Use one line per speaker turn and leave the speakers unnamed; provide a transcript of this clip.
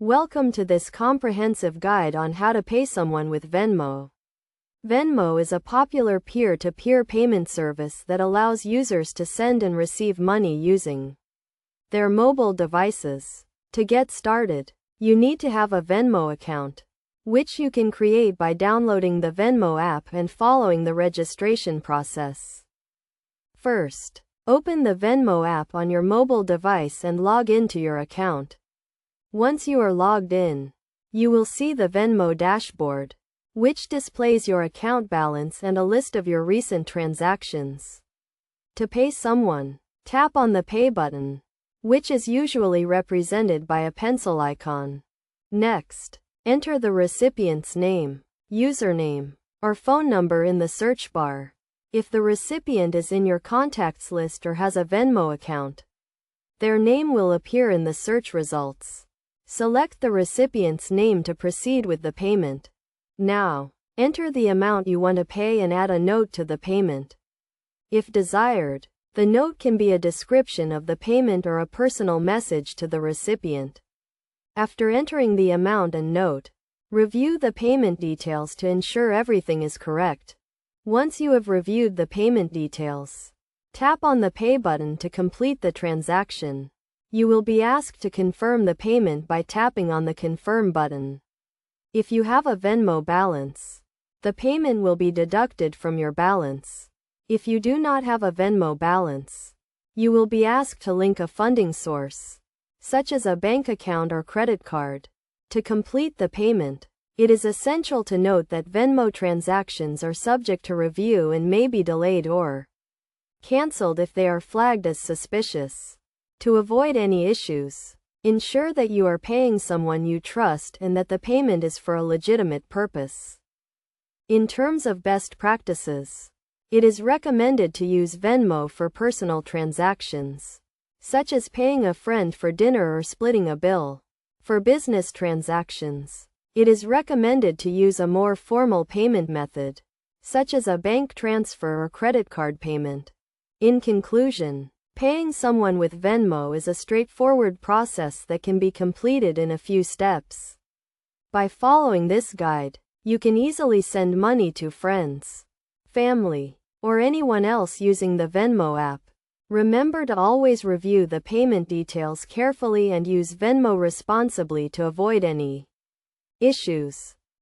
Welcome to this comprehensive guide on how to pay someone with Venmo. Venmo is a popular peer-to-peer payment service that allows users to send and receive money using their mobile devices. To get started, you need to have a Venmo account, which you can create by downloading the Venmo app and following the registration process. First, open the Venmo app on your mobile device and log into your account. Once you are logged in, you will see the Venmo dashboard, which displays your account balance and a list of your recent transactions. To pay someone, tap on the Pay button, which is usually represented by a pencil icon. Next, enter the recipient's name, username, or phone number in the search bar. If the recipient is in your contacts list or has a Venmo account, their name will appear in the search results. Select the recipient's name to proceed with the payment. Now, enter the amount you want to pay and add a note to the payment. If desired, the note can be a description of the payment or a personal message to the recipient. After entering the amount and note, review the payment details to ensure everything is correct. Once you have reviewed the payment details, tap on the Pay button to complete the transaction. You will be asked to confirm the payment by tapping on the Confirm button. If you have a Venmo balance, the payment will be deducted from your balance. If you do not have a Venmo balance, you will be asked to link a funding source, such as a bank account or credit card, to complete the payment. It is essential to note that Venmo transactions are subject to review and may be delayed or canceled if they are flagged as suspicious. To avoid any issues, ensure that you are paying someone you trust and that the payment is for a legitimate purpose. In terms of best practices, it is recommended to use Venmo for personal transactions, such as paying a friend for dinner or splitting a bill. For business transactions, it is recommended to use a more formal payment method, such as a bank transfer or credit card payment. In conclusion, paying someone with Venmo is a straightforward process that can be completed in a few steps. By following this guide, you can easily send money to friends, family, or anyone else using the Venmo app. Remember to always review the payment details carefully and use Venmo responsibly to avoid any issues.